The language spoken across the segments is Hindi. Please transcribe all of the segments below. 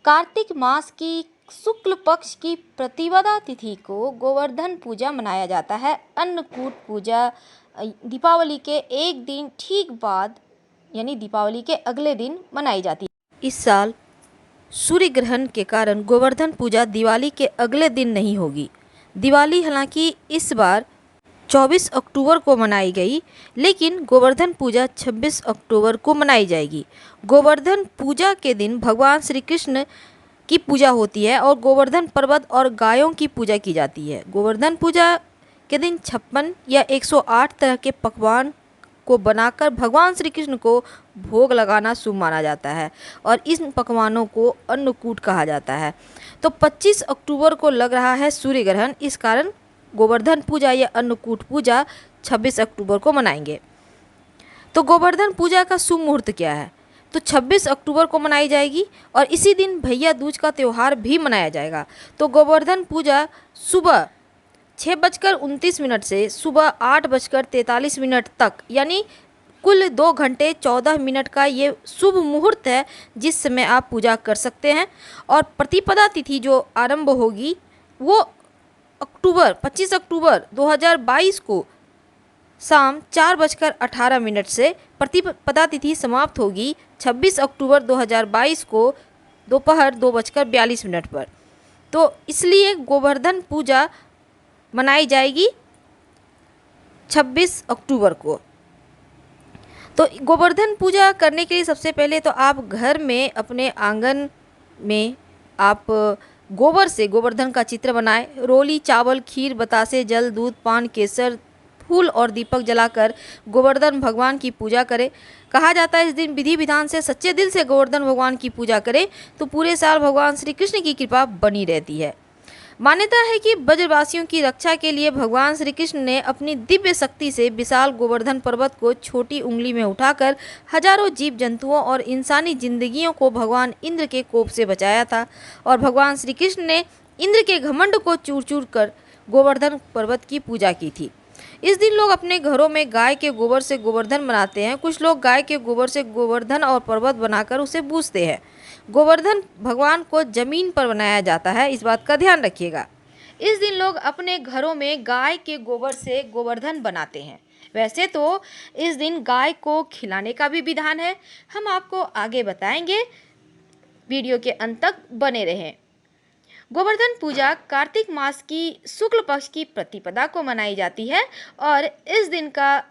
कार्तिक मास की शुक्ल पक्ष की प्रतिपदा तिथि को गोवर्धन पूजा मनाया जाता है। अन्नकूट पूजा दीपावली के एक दिन ठीक बाद यानी दीपावली के अगले दिन मनाई जाती है। इस साल सूर्य ग्रहण के कारण गोवर्धन पूजा दिवाली के अगले दिन नहीं होगी। दिवाली हालांकि इस बार 24 अक्टूबर को मनाई गई, लेकिन गोवर्धन पूजा 26 अक्टूबर को मनाई जाएगी। गोवर्धन पूजा के दिन भगवान श्री कृष्ण की पूजा होती है और गोवर्धन पर्वत और गायों की पूजा की जाती है। गोवर्धन पूजा के दिन 56 या 108 तरह के पकवान को बनाकर भगवान श्री कृष्ण को भोग लगाना शुभ माना जाता है और इन पकवानों को अन्नकूट कहा जाता है। तो 25 अक्टूबर को लग रहा है सूर्य ग्रहण, इस कारण गोवर्धन पूजा या अन्नकूट पूजा 26 अक्टूबर को मनाएंगे। तो गोवर्धन पूजा का शुभ मुहूर्त क्या है? तो 26 अक्टूबर को मनाई जाएगी और इसी दिन भैया दूज का त्यौहार भी मनाया जाएगा। तो गोवर्धन पूजा सुबह 6:29 से सुबह 8:43 तक यानी कुल 2 घंटे 14 मिनट का ये शुभ मुहूर्त है, जिस समय आप पूजा कर सकते हैं। और प्रतिपदा तिथि जो आरंभ होगी वो 25 अक्टूबर 2022 को शाम 4:18 से प्रतिपदा तिथि समाप्त होगी 26 अक्टूबर 2022 को दोपहर 2:42 पर। तो इसलिए गोवर्धन पूजा मनाई जाएगी 26 अक्टूबर को। तो गोवर्धन पूजा करने के लिए सबसे पहले तो आप घर में अपने आंगन में आप गोबर से गोवर्धन का चित्र बनाएं। रोली, चावल, खीर, बतासे, जल, दूध, पान, केसर, फूल और दीपक जलाकर गोवर्धन भगवान की पूजा करें। कहा जाता है इस दिन विधि विधान से सच्चे दिल से गोवर्धन भगवान की पूजा करें तो पूरे साल भगवान श्री कृष्ण की कृपा बनी रहती है। मान्यता है कि ब्रजवासियों की रक्षा के लिए भगवान श्री कृष्ण ने अपनी दिव्य शक्ति से विशाल गोवर्धन पर्वत को छोटी उंगली में उठाकर हजारों जीव जंतुओं और इंसानी जिंदगियों को भगवान इंद्र के कोप से बचाया था और भगवान श्री कृष्ण ने इंद्र के घमंड को चूर चूर कर गोवर्धन पर्वत की पूजा की थी। इस दिन लोग अपने घरों में गाय के गोबर से गोवर्धन बनाते हैं। कुछ लोग गाय के गोबर से गोवर्धन और पर्वत बनाकर उसे पूजते हैं। गोवर्धन भगवान को जमीन पर बनाया जाता है, इस बात का ध्यान रखिएगा। इस दिन लोग अपने घरों में गाय के गोबर से गोवर्धन बनाते हैं। वैसे तो इस दिन गाय को खिलाने का भी विधान है, हम आपको आगे बताएंगे, वीडियो के अंत तक बने रहें। गोवर्धन पूजा कार्तिक मास की शुक्ल पक्ष की प्रतिपदा को मनाई जाती है और इस दिन का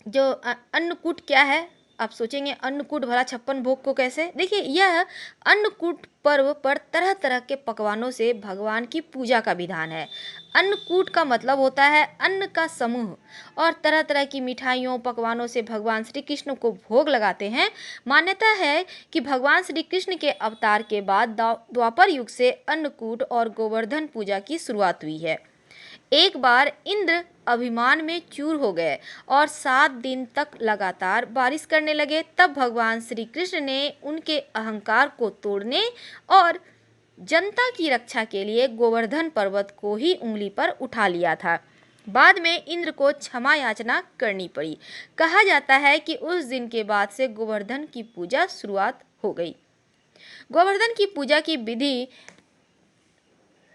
जो अन्नकूट क्या है, आप सोचेंगे अन्नकूट भला 56 भोग को कैसे? देखिए, यह अन्नकूट पर्व पर तरह तरह के पकवानों से भगवान की पूजा का विधान है। अन्नकूट का मतलब होता है अन्न का समूह और तरह तरह की मिठाइयों पकवानों से भगवान श्री कृष्ण को भोग लगाते हैं। मान्यता है कि भगवान श्री कृष्ण के अवतार के बाद द्वापर युग से अन्नकूट और गोवर्धन पूजा की शुरुआत हुई है। एक बार इंद्र अभिमान में चूर हो गए और 7 दिन तक लगातार बारिश करने लगे। तब भगवान श्री कृष्ण ने उनके अहंकार को तोड़ने और जनता की रक्षा के लिए गोवर्धन पर्वत को ही उंगली पर उठा लिया था। बाद में इंद्र को क्षमा याचना करनी पड़ी। कहा जाता है कि उस दिन के बाद से गोवर्धन की पूजा शुरुआत हो गई। गोवर्धन की पूजा की विधि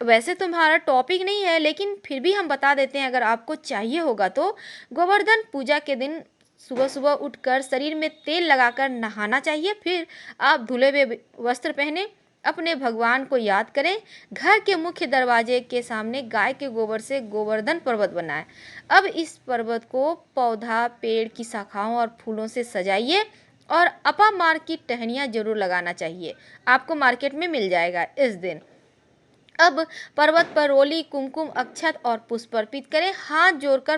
वैसे तो हमारा टॉपिक नहीं है, लेकिन फिर भी हम बता देते हैं अगर आपको चाहिए होगा तो। गोवर्धन पूजा के दिन सुबह सुबह उठकर शरीर में तेल लगाकर नहाना चाहिए। फिर आप धुले हुए वस्त्र पहने अपने भगवान को याद करें। घर के मुख्य दरवाजे के सामने गाय के गोबर से गोवर्धन पर्वत बनाएं। अब इस पर्वत को पौधा, पेड़ की शाखाओं और फूलों से सजाइए और अपामार की टहनियाँ जरूर लगाना चाहिए, आपको मार्केट में मिल जाएगा इस दिन। अब पर्वत पर रोली, कुमकुम, अक्षत और पुष्प अर्पित करें, हाथ जोड़कर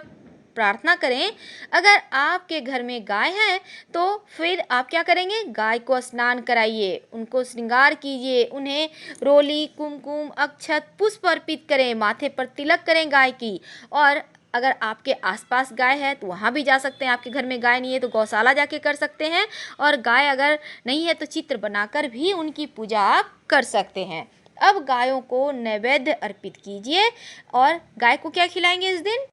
प्रार्थना करें। अगर आपके घर में गाय है तो फिर आप क्या करेंगे, गाय को स्नान कराइए, उनको श्रृंगार कीजिए, उन्हें रोली, कुमकुम, अक्षत, पुष्प अर्पित करें, माथे पर तिलक करें गाय की। और अगर आपके आसपास गाय है तो वहाँ भी जा सकते हैं। आपके घर में गाय नहीं है तो गौशाला जाके कर सकते हैं। और गाय अगर नहीं है तो चित्र बनाकर भी उनकी पूजा आप कर सकते हैं। अब गायों को नैवेद्य अर्पित कीजिए और गाय को क्या खिलाएंगे इस दिन?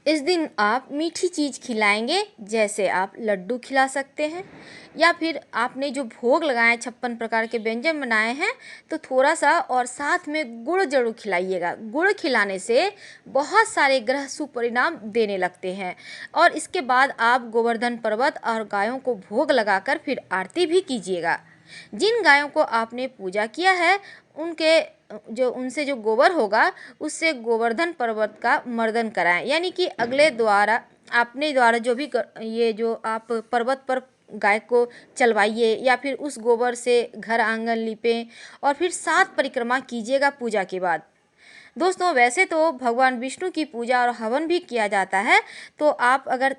इस दिन आप मीठी चीज़ खिलाएंगे, जैसे आप लड्डू खिला सकते हैं, या फिर आपने जो भोग लगाए 56 प्रकार के व्यंजन बनाए हैं तो थोड़ा सा और साथ में गुड़ जरूर खिलाइएगा। गुड़ खिलाने से बहुत सारे ग्रह सुपरिणाम देने लगते हैं। और इसके बाद आप गोवर्धन पर्वत और गायों को भोग लगाकर फिर आरती भी कीजिएगा। जिन गायों को आपने पूजा किया है उनके उनसे जो गोबर होगा उससे गोवर्धन पर्वत का मर्दन कराएं, यानी कि अगले द्वारा अपने द्वारा जो भी ये जो आप पर्वत पर गाय को चलवाइए या फिर उस गोबर से घर आंगन लिपें और फिर 7 परिक्रमा कीजिएगा पूजा के बाद। दोस्तों, वैसे तो भगवान विष्णु की पूजा और हवन भी किया जाता है, तो आप अगर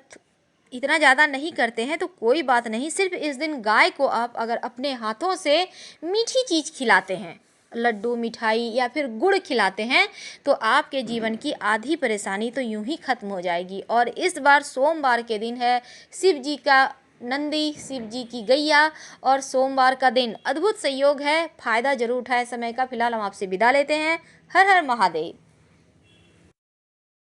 इतना ज़्यादा नहीं करते हैं तो कोई बात नहीं। सिर्फ इस दिन गाय को आप अगर अपने हाथों से मीठी चीज़ खिलाते हैं, लड्डू, मिठाई या फिर गुड़ खिलाते हैं, तो आपके जीवन की आधी परेशानी तो यूं ही खत्म हो जाएगी। और इस बार सोमवार के दिन है, शिव जी का नंदी, शिव जी की गैया और सोमवार का दिन, अद्भुत संयोग है। फायदा जरूर उठाएं समय का। फिलहाल हम आपसे विदा लेते हैं। हर हर महादेव।